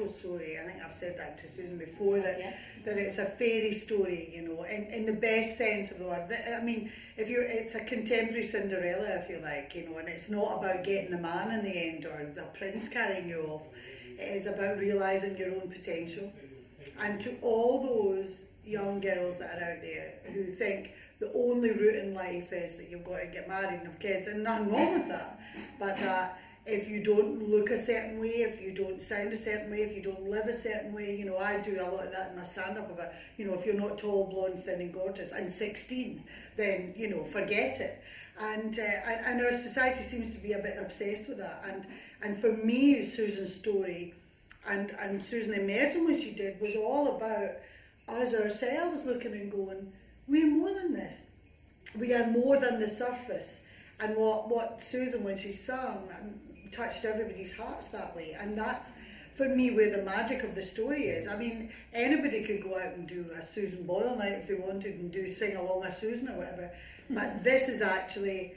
Story. I think I've said that to Susan before, that it's a fairy story, you know, in the best sense of the word. I mean, it's a contemporary Cinderella, if you like, you know, and it's not about getting the man in the end or the prince carrying you off. It is about realising your own potential. And to all those young girls that are out there who think the only route in life is that you've got to get married and have kids, and nothing wrong with that, but that if you don't look a certain way, if you don't sound a certain way, if you don't live a certain way, you know, I do a lot of that in my stand-up about, you know, if you're not tall, blonde, thin and gorgeous and 16, then, you know, forget it. And our society seems to be a bit obsessed with that. And for me, Susan's story and Susan emerging when she did was all about us ourselves looking and going, we're more than this. We are more than the surface. And what Susan, when she sung, touched everybody's hearts that way. And that's, for me, where the magic of the story is. I mean, anybody could go out and do a Susan Boyle night if they wanted and do Sing Along a Susan or whatever. But this is actually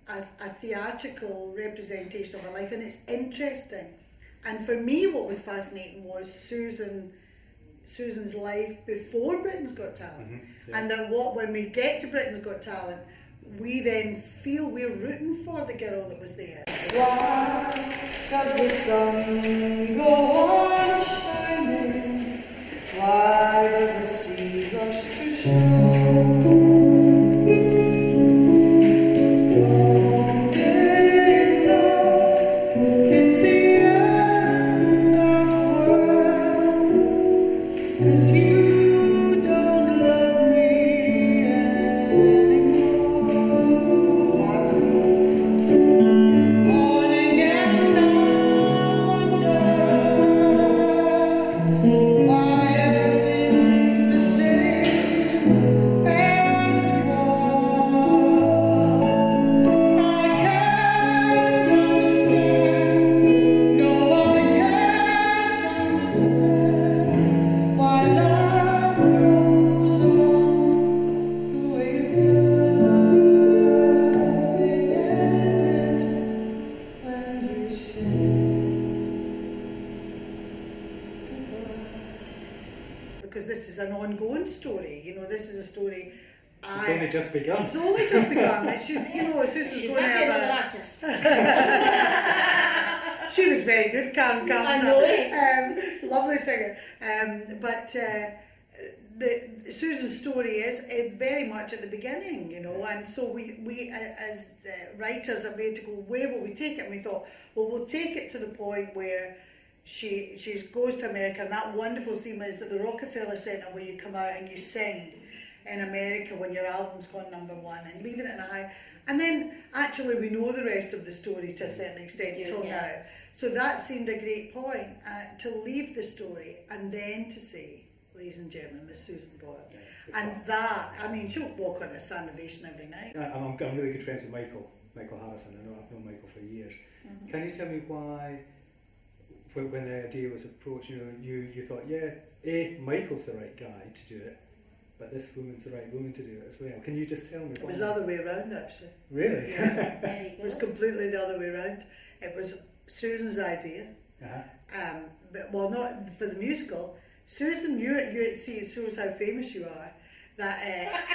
a theatrical representation of her life, and it's interesting. And for me, what was fascinating was Susan's life before Britain's Got Talent. And that when we get to Britain's Got Talent, we then feel we're rooting for the girl that was there. Why does the sun go on shining? Why does the sea rush to shore? Because this is an ongoing story, you know, this is a story. It's only just begun. It's only just begun. She's, you know, Susan's going to have an artist. She was very good, Karen Carpenter. I know. Lovely singer. But Susan's story is very much at the beginning, you know, and so we as writers have made to go, where will we take it? And we thought, well, we'll take it to the point where she goes to America, and that wonderful scene is at the Rockefeller Center where you come out and you sing in America when your album's gone #1 and leaving it in a high. And then actually we know the rest of the story to a certain extent till now. So that seemed a great point, to leave the story and then to say, ladies and gentlemen, Miss Susan Boyle. And that, I mean, she'll walk on a stand ovation every night. I'm really good friends with Michael Harrison. I've known Michael for years. Can you tell me why, when the idea was approached, you thought, Michael's the right guy to do it, but this woman's the right woman to do it as well. Can you just tell me why? It was the other way around, actually. Really? Yeah. It was completely the other way around. It was Susan's idea. But, well, not for the musical. Susan knew it. It shows how famous you are. That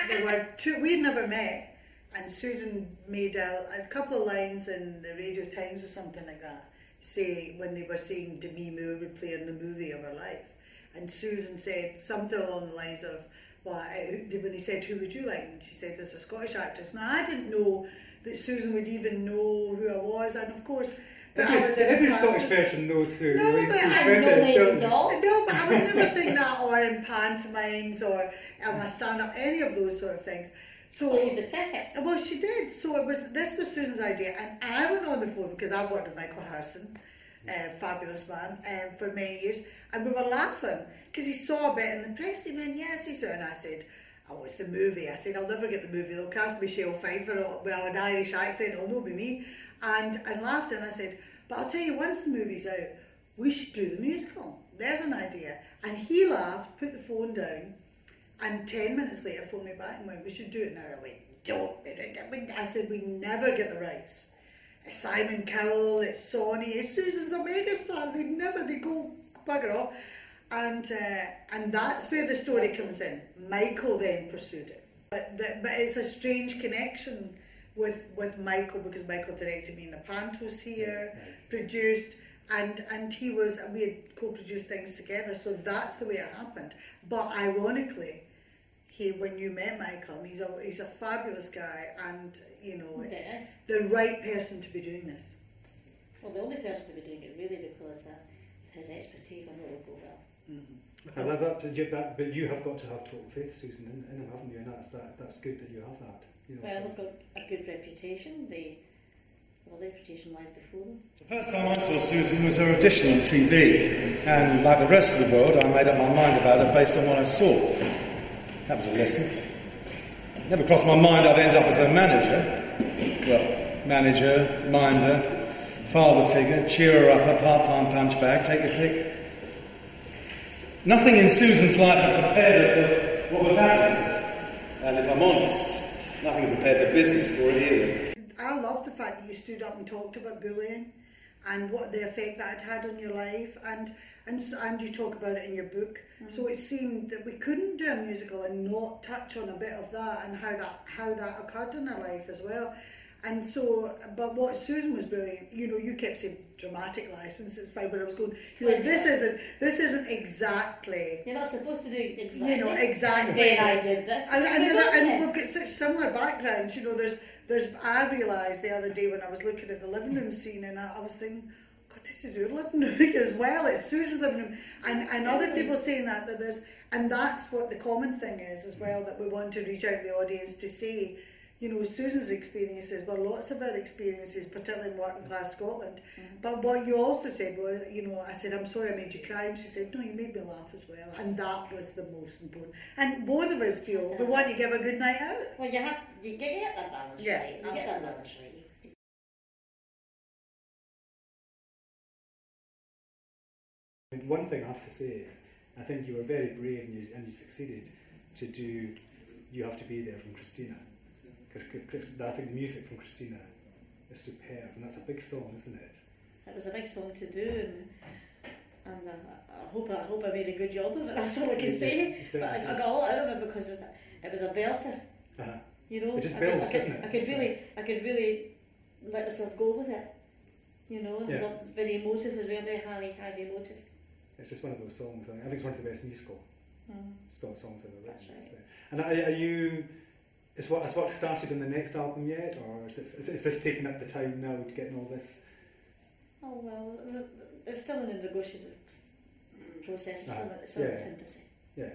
there were two. We'd never met, and Susan made a couple of lines in the Radio Times or something like that. Say when they were saying Demi Moore would play in the movie of her life, and Susan said something along the lines of, well, when they said, who would you like? And she said, there's a Scottish actress. Now, I didn't know that Susan would even know who I was, and of course... Every Scottish person knows who Elaine is, don't they? No, but I would never think that, or in pantomimes, or on my stand-up, any of those sort of things. So you'd be perfect. Well, she did. So this was Susan's idea, and I went on the phone, because I've worked with Michael Harrison, fabulous man, for many years, and we were laughing because he saw a bit in the press. He went, yes, he said, and I said, oh, it's the movie. I said, I'll never get the movie. They'll cast Michelle Pfeiffer with an Irish accent. It'll not be me. And laughed, and I said, but I'll tell you, once the movie's out, we should do the musical. There's an idea. And he laughed, put the phone down, and 10 minutes later phoned me back and went, we should do it now. I went, don't. I said, we never get the rights. It's Simon Cowell, it's Sonny, it's Susan's a megastar. They go bugger off. And that's where the story comes in. Michael then pursued it. But it's a strange connection with Michael, because Michael directed me in the Pantos here, produced, and we had co-produced things together, so that's the way it happened. But ironically, when you met Michael, he's a fabulous guy, and the right person to be doing this. Well, the only person to be doing it really, because his expertise, I know will go well. Mm-hmm. But you have got to have total faith, Susan, in him, haven't you? And that's good that you have that. Well, they've got a good reputation. Their reputation lies before them. The first time I saw Susan was her audition on TV, and like the rest of the world, I made up my mind about her based on what I saw. That was a lesson. Never crossed my mind I'd end up as her manager. Well, manager, minder, father figure, cheerer-upper, part-time punchbag, take your pick. Nothing in Susan's life had prepared her for what was happening. And if I'm honest, nothing prepared the business for it either. I love the fact that you stood up and talked about bullying and what the effect that it had on your life, and you talk about it in your book. So it seemed that we couldn't do a musical and not touch on a bit of that and how that occurred in our life as well. And so, but what Susan was brilliant, you kept saying dramatic license, it's fine, but I was going, this isn't exactly. You're not supposed to do exactly. Exactly. And I did this. And we've got such similar backgrounds, I realised the other day when I was looking at the living room scene, and I was thinking, God, this is your living room as well, it's Susan's living room. And other people saying that there's, and that's what the common thing is as well, that we want to reach out to the audience to say, Susan's experiences were lots of our experiences, particularly in working class Scotland. But what you also said was, I said, I'm sorry I made you cry, and she said, no, you made me laugh as well. And that was the most important. And both of us feel we want to give a good night out. Well, you get that balance right. You get that balance right. One thing I have to say, I think you were very brave and you succeeded to do You Have to Be There from Christina. I think the music from Christina is superb, and that's a big song, isn't it? It was a big song to do, and I hope I made a good job of it. That's all I can say. But I got a lot out of it because it was a belter. Uh-huh. It just builds, doesn't it? I could really let myself go with it. It's very emotive as well, very highly emotive. It's just one of those songs. I think it's one of the best musical songs I've ever written. That's right. And are you? Is what started on the next album yet, or is this taking up the time now to getting all this? Oh well, it's still in the negotiating process. It's still in its infancy. Yeah.